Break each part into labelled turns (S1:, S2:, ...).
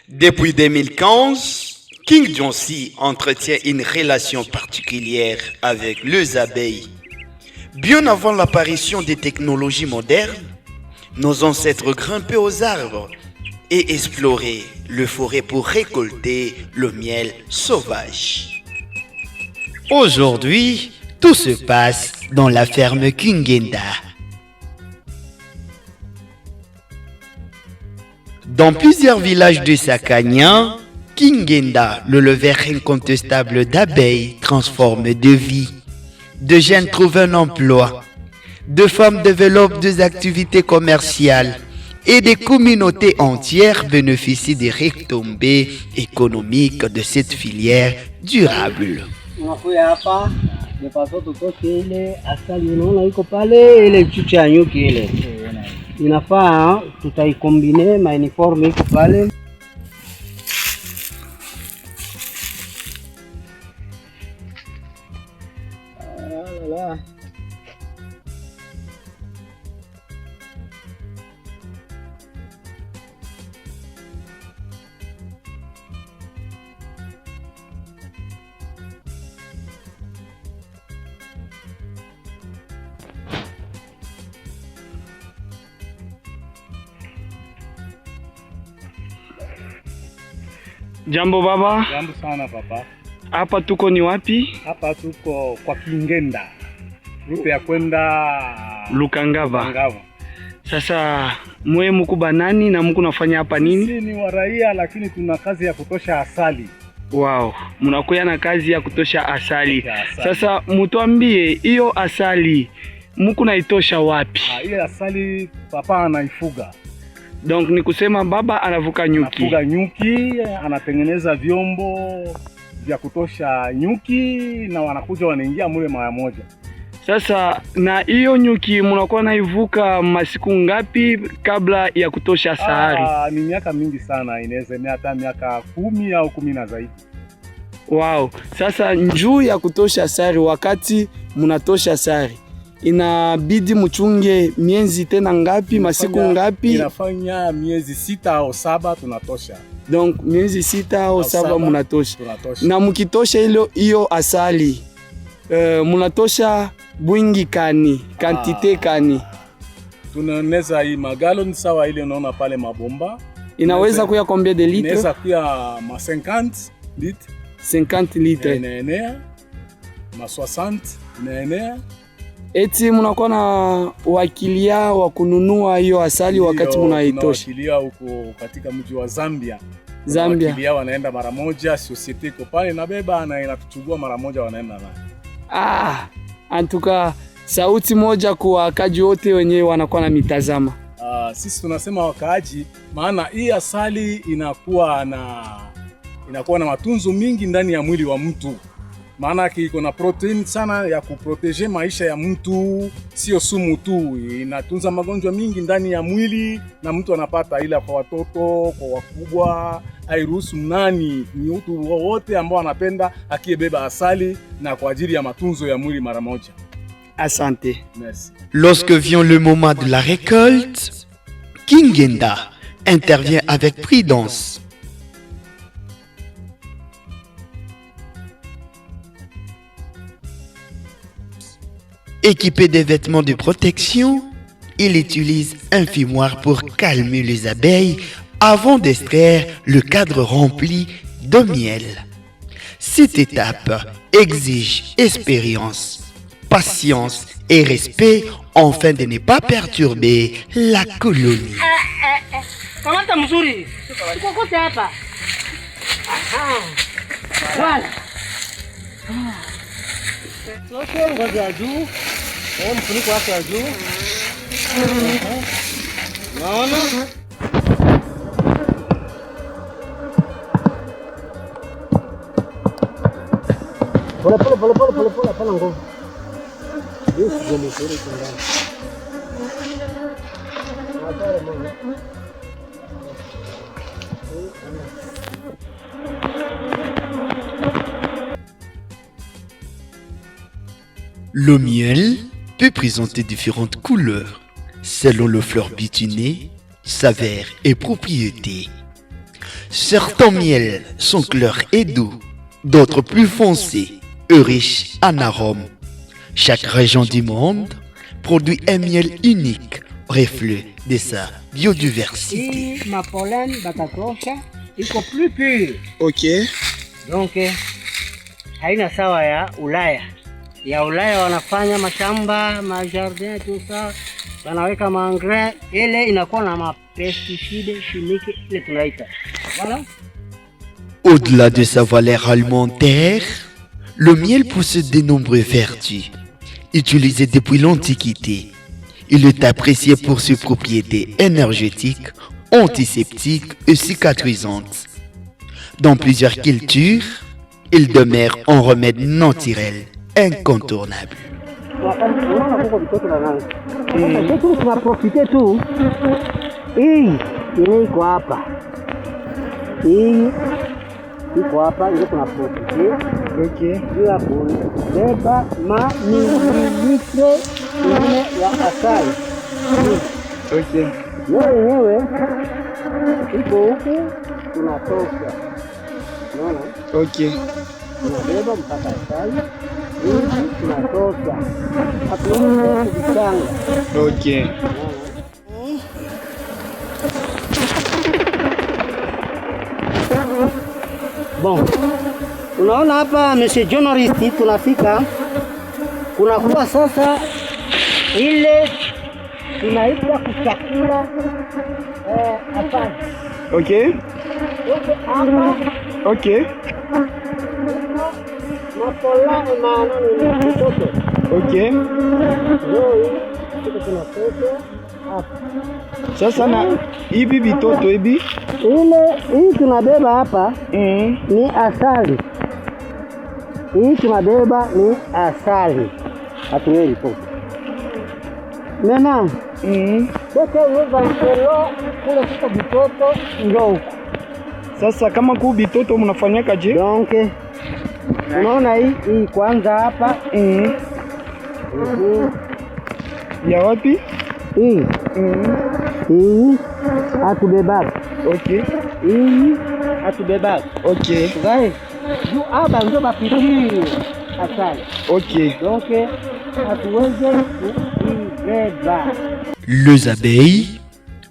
S1: Depuis 2015, King Jonsi entretient une relation particulière avec les abeilles. Bien avant l'apparition des technologies modernes, nos ancêtres grimpaient aux arbres et exploraient le forêt pour récolter le miel sauvage.
S2: Aujourd'hui, tout se passe dans la ferme Kingenda. Dans plusieurs villages de Sakania, Kingenda, le lever incontestable d'abeilles, transforme de vie. De jeunes trouvent un emploi. De femmes développent des activités commerciales. Et des communautés entières bénéficient des retombées économiques de cette filière durable.
S3: Unakuya hapa nipaso tutoke ile asali unaona iko pale, ile chucha ya nyuki ile inafaa tutaikombine ma uniforme iko pale.
S4: Jambo baba.
S5: Jambo sana papa.
S4: Hapa tuko ni wapi?
S5: Hapa tuko kwa Kingenda. Rupe ya kwenda
S4: Lukangava. Sasa mwe mko banani na mko nafanya hapa nini?
S5: Sisi ni wa raia lakini tuna kazi ya kutosha asali.
S4: Wow, mnakuya na kazi ya kutosha asali. Sasa mtuambie hiyo asali mko naitosha wapi?
S5: Ile asali papa anaifuga.
S4: Donc ni kusema baba anavuka nyuki.
S5: Anafuga nyuki, anatengeneza vyombo vya kutosha nyuki na wanakuja wanaingia mule mara moja.
S4: Sasa na hiyo nyuki mnakuwa naivuka masiku ngapi kabla ya kutosha sahari?
S5: Ni miaka mingi sana, inaweza hata miaka 10 au 10 na zaidi.
S4: Wow, sasa njuu ya kutosha sahari, wakati mnatosha sahari inabidi mchunge miezi tena ngapi, masiku ngapi?
S5: Inafanya miezi 6 au 7 tunatosha.
S4: Donc miezi 6 au 7 mnatosha. Na mkitosha hiyo asali mnatosha bwingi kani, kantite kani?
S5: Tunaeneza hii magaloni sawa ile unaona pale mabomba.
S4: Inaweza kuya combien de litres?
S5: Inaweza kuya ma 50 litres.
S4: 50 litres.
S5: Inaenea ma 60 inaenea.
S4: Eti mnakuwa na wakilia wa kununua hiyo asali wakati mnaitosha?
S5: Wakilia huko katika mji wa Zambia.
S4: Wakilia
S5: wanaenda mara moja, society iko pale inabeba na inatuchukua mara moja wanaenda nayo.
S4: Antuka sauti moja kwa wakaaji wote wenyewe wanakuwa na mitazama.
S5: Sisi tunasema wakaaji, maana hii asali inakuwa na matunzo mingi ndani ya mwili wa mtu. Maana iko na protein sana ya kuprotege maisha ya mtu, sio sumu tu, inatunza magonjwa mingi ndani ya mwili na mtu anapata, ila kwa watoto, kwa wakubwa, hairuhusu nani, ni mtu wote ambao anapenda akiyebeba asali na kwa ajili ya matunzo ya mwili mara moja.
S4: Asante.
S5: Merci.
S2: Lorsque vient le moment de la récolte, Kingenda intervient avec prudence. Équipé des vêtements de protection, il utilise un fumoir pour calmer les abeilles avant d'extraire le cadre rempli de miel. Cette étape exige expérience, patience et respect afin de ne pas perturber la colonie.
S3: Kamata mzuri. Ukokote hapa. Wala. Sio ngozi ya juu. Mfuniko wake wa juu. Naona? Pole hapana nguvu. Yesu ndio mzuri kwa
S2: Le miel peut présenter différentes couleurs selon le fleur bituné, saveur et propriétés. Certains miels sont clairs et doux, d'autres plus foncés et riches en arômes. Chaque région du monde produit un miel unique, reflet de sa biodiversité.
S3: Hii mapollen batatosha iko plus pure.
S4: Okay.
S3: Donc haina sawa ya Ulaya. Ya Ulaya wanafanya mashamba, majardin, tout ça. Wanaweka maengrais, ile inakuwa na mapesticide chimique ile tunaita. Voilà.
S2: Au-delà de sa valeur alimentaire, le miel possède de nombreuses vertus. Utilisé depuis l'Antiquité, il est apprécié pour ses propriétés énergétiques, antiseptiques et cicatrisantes. Dans plusieurs cultures, il demeure un remède naturel incontournable.
S3: Tunaprofite tu hii yenye iko hapa, hii iko hapa ndio tunaprofite. Okay, juu ya kubeba mililitre ingine ya asali.
S4: Okay.
S3: Yo yenyewe iko huku tunatosha, unaona?
S4: Okay.
S3: Tunabeba mpaka asali hii tunatosha, hatuwezi kuvichanga.
S4: Okay.
S3: Bon, unaona hapa Monsieur Journalist, tunafika kunakuwa sasa ile tunaita kuchakula asali.
S4: Okay.
S3: Hapa
S4: Okay.
S3: mapola maana ni mtoto.
S4: Okay.
S3: Ndio kitu tunatoka hapa.
S4: Sasa na hivi vitoto hivi
S3: Hii tunabeba hapa ni asali. Hii tunabeba ni asali. Hatuwezi pote. Mena. Sasa uweza kula kule sasa vitoto ndio huko.
S4: sasa kama ku vitoto mnafanyaka je?
S3: Donc unaona hii kwanza hapa
S4: Ya wapi?
S3: Hii atubeba.
S4: Okay.
S3: Hii atubeba.
S4: Okay.
S3: Gae. Juu hapa ndio bapitiri asali.
S4: Okay.
S3: Donc hatuweze kubeba.
S2: Les abeilles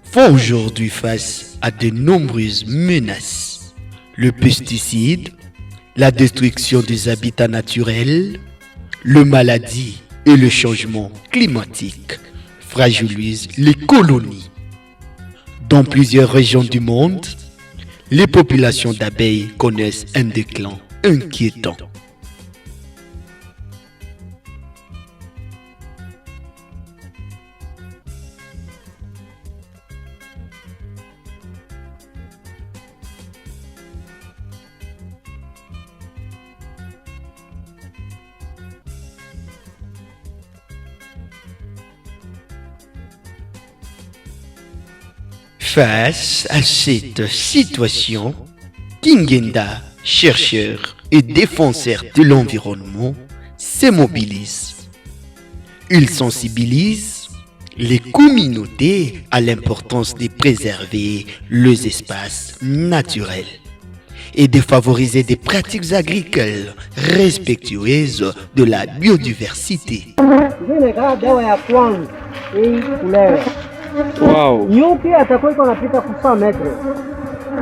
S2: font aujourd'hui face à de nombreuses menaces. Le pesticide, la destruction des habitats naturels, les maladies et le changement climatique fragilisent les colonies. Dans plusieurs régions du monde, les populations d'abeilles connaissent un déclin inquiétant. Face à cette situation, Kingenda, chercheur et défenseur de l'environnement, se mobilise. Il sensibilise les communautés à l'importance de préserver les espaces naturels et de favoriser des pratiques agricoles respectueuses de la biodiversité.
S4: Wow.
S3: Nyuki atakuwa iko napita kufa metre,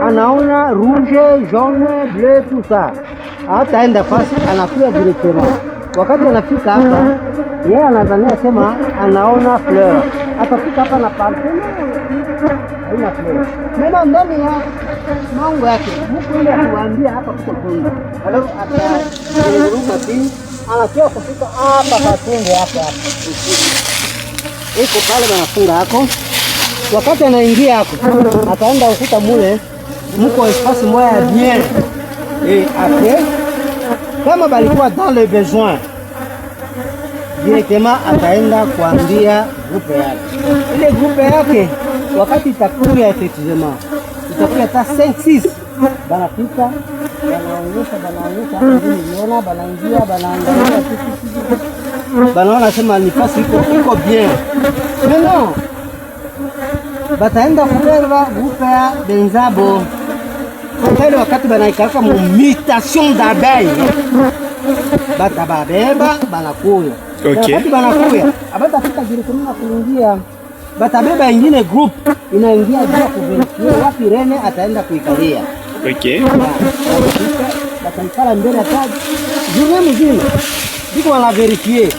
S3: anaona rouge, jaune, bleu, tout ça. Hataenda fasi, anakuya directement. Wakati anafika hapa, yeye anadhania sema anaona fleur. Atafika hapa na parfum, haina fleur. Mema ndani ya maungo yake, mtu ile atuambia hapa kuko tunda. Alafu ataruka chini, anakia kufika hapa patunde hapa. Iko pale banafunga hako. Wakati anaingia hako, ataenda ukuta mule, mko espace moya bien. Et après, kama balikuwa dans le besoin, directement ataenda kuambia grupe yake. Ile grupe yake, wakati itakuya effectivement, itakuya ta 5-6. Banapita, banaonyesha, niona, banaingia, banaangalia, banaona sema nifasi iko bien. Mais non, bataenda kubeba grupe ya benzabo. Sasa ile wakati banaikaka mu mutation d'abeille, batababeba banakuya.
S4: Okay.
S3: Wakati banakuya, abatafika directement na kuingia, batabeba ingine group inaingia juu kuverifia wapi rene ataenda kuikalia.
S4: Okay.
S3: Bataikala mbele ya kazi journée mzima, biko wanaverifie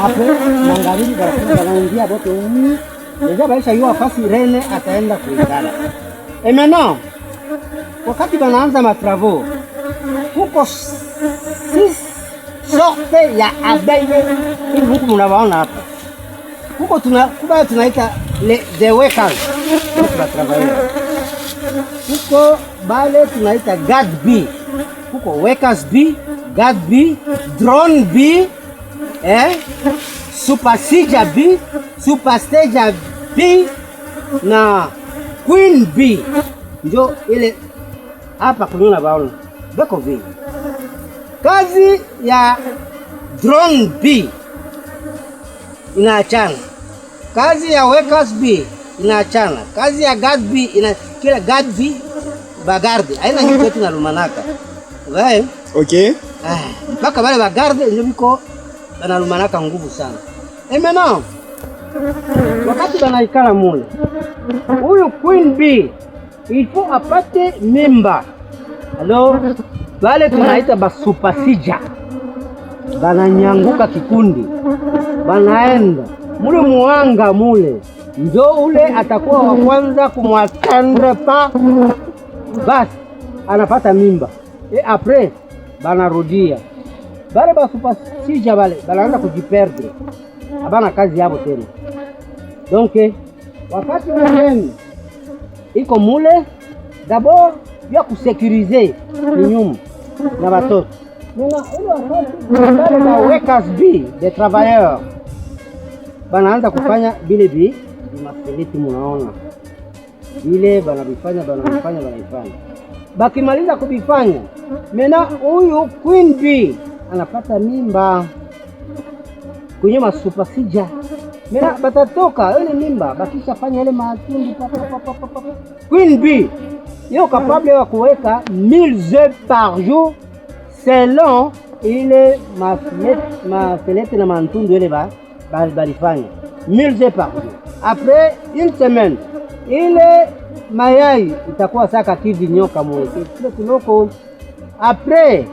S3: hapo magharibi, banaingia bote humu deja baisha yua fasi rene ataenda kuikala. Et maintenant, wakati banaanza matravaux, kuko 6 sorte ya abeille hivi huku mnawaona hapa. Kuko tunaita the workers kwa travailleurs. Kuko bale tunaita guard bee. Kuko workers bee, guard bee, drone bee, supersedure bee, superstage bee na queen bee. Ndio ile hapa kuna baona beko vile. Kazi ya drone bee inaachana, kazi ya workers bee inaachana, kazi ya guard bee kila guard bee bagarde haina nyuki yetu na lumanaka.
S4: Okay.
S3: Mpaka wale bagarde ndio biko banalumanaka nguvu sana. Maintenant, wakati banaikala mule, huyu queen bee il faut apate mimba. Alors, wale tunaita basupasija bananyanguka kikundi, banaenda mule muanga mule, ndio ule atakuwa wa kwanza kumwatendre pa, basi anapata mimba. Et après banarudia bale basupasija bale banaanza kujiperdre, abana kazi yabo tena. Donc wakati wengine iko mule d'abord ya kusekurize nyumba na watoto. Nina ile wakati na workers bee des travailleurs banaanza kufanya bile bi maseleti, munaona bile banabifanya. Bakimaliza kubifanya, mena huyu queen bee anapata mimba kwenye masupasija. Mena batatoka ile mimba bakisha fanya ile matundu queen bee yo capable ya kuweka 1000 œufs par jour selon ile mafelete na mantundu ile balifanya 1000 œufs par jour. Après une semaine ile mayai itakuwa saka kivi nyoka mweke kile tunoko. Après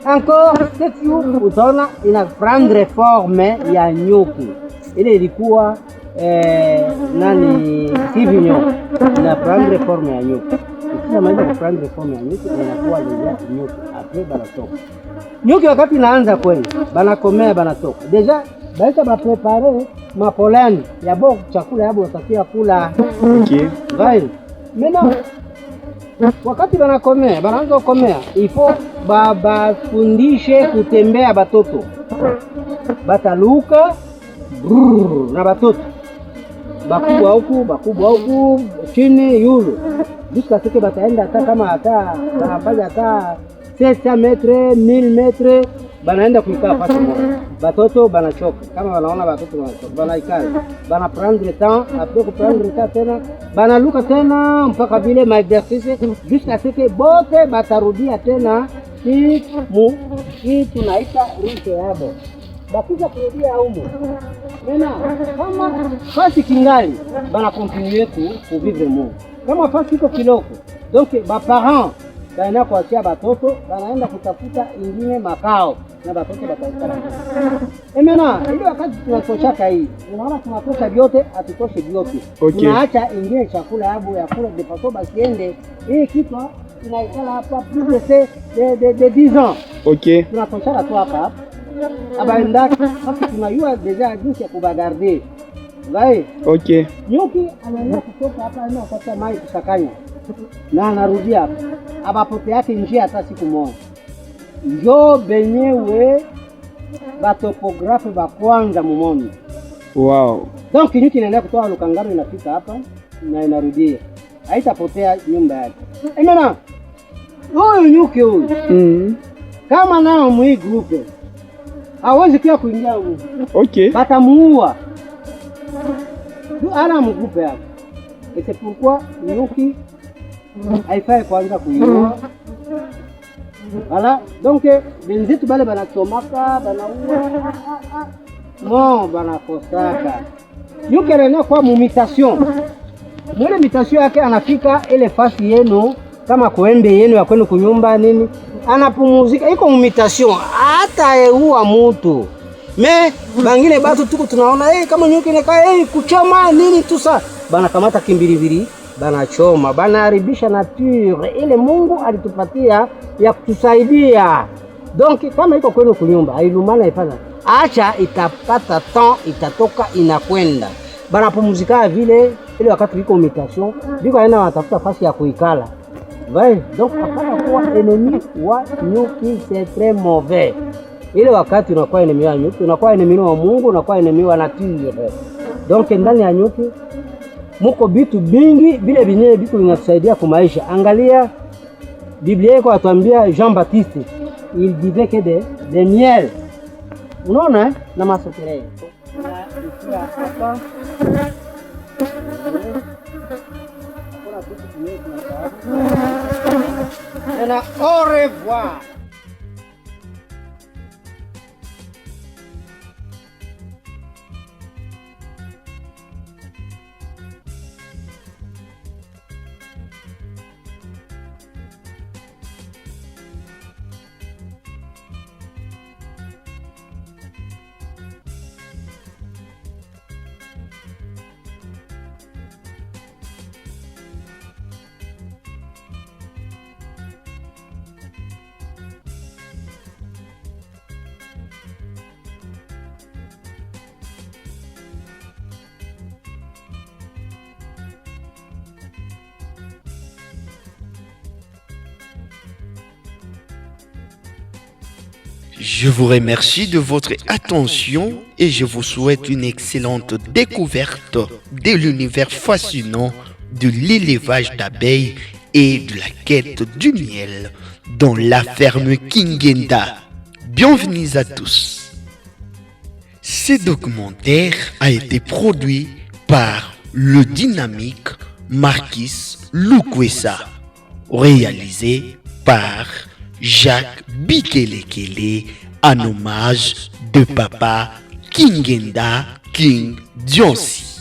S3: encore 7 jours utaona ina prendre forme ya nyuki. Ile ilikuwa kivi nyoka ina prendre forme ya nyuki. Kisha maana ku prendre forme ya nyuki inakuwa nyuki. Après banatoka nyuki, wakati inaanza kwenda banakomea banatoka deja baisha ba prepare ma pollen ya bo chakula yabo watakia kula.
S4: Okay.
S3: Vai. Mena wakati banakomea banaanza kukomea, ifo fundishe kutembea batoto. Bataluka na batoto bakubwa huku chini yulu. Jusqu'à ce que bataenda hata kama banafanya hata 700 metres 1000 metres banaenda kuikaa pasi moja. Batoto banachoka, kama wanaona batoto banachoka banaikala, bana prendre temps. Après prendre temps tena banaluka tena mpaka vile ma exercice jusqu'à ce que bote batarudia tena hii tunaita rite yabo. Bakisha kurudia humo mena kama fasi kingali bana continuer ku vivre mo kama fasi iko kiloko. Donc ba parents baina kuachia batoto banaenda kutafuta ingine makao na batoto bataikala. Mena ile wakati tunatoshaka hii, unaona tunatosha vyote, atutoshe vyote.
S4: Okay.
S3: Tunaacha ingine chakula yabo ya kula de pato basiende hii kitu inaikala hapa plus de 10 ans.
S4: Okay.
S3: Tunatoshaka tu hapa abaenda sasa, tunayua deja jinsi ya kubagarder. Vai.
S4: Okay.
S3: Nyuki anaenda kutoka hapa na kupata mai kusakanya na anarudia hapa, abapote yake njia hata siku moja. Njo benyewe batopografe ba kwanza mumono.
S4: Wow.
S3: Donc nyuki inaenda kutoa lukangano inafika hapa na inarudia, haitapotea nyumba yake. Mena huyu nyuki huyu kama nao mwi grupe hawezi kia kuingia huko.
S4: Okay.
S3: Batamuua ana mgrupe yake. Et c'est pourquoi nyuki haifai kwanza kuiua. Voilà, donc benzetu bale banachomaka banaua no banakosaka yuke rena kwa mumitation mwele mitation yake anafika ile fasi yenu kama kuembe yenu ya kwenu kunyumba nini anapumuzika iko mumitation hata eua mutu me bangine batu tuko tunaona kama nyuki neka kuchoma nini tusa bana kamata kimbilibili banachoma banaharibisha nature ile Mungu alitupatia ya kutusaidia. Donc kama iko kwenu kunyumba hailumana ifanya acha itapata temps itatoka inakwenda banapumzika vile ile wakati iko mutation biko aina watafuta fasi ya kuikala ouais. Donc hapana kuwa ennemi wa nyuki, c'est très mauvais. Ile wakati unakuwa ennemi wa nyuki unakuwa ennemi wa Mungu, unakuwa ennemi wa nature. Donc ndani ya nyuki muko bitu bingi vile binye biko vinatusaidia kwa maisha. Angalia Biblia iko atuambia Jean Baptiste il disait que de miel unaona na masokere na au revoir.
S2: Je vous remercie de votre attention et je vous souhaite une excellente découverte de l'univers fascinant de l'élevage d'abeilles et de la quête du miel dans la ferme Kingenda. Bienvenue à tous. Ce documentaire a été produit par le dynamique Marquis Lukwesa, réalisé par Jacques Bikelekele en hommage de Papa Kingenda King Dionsi.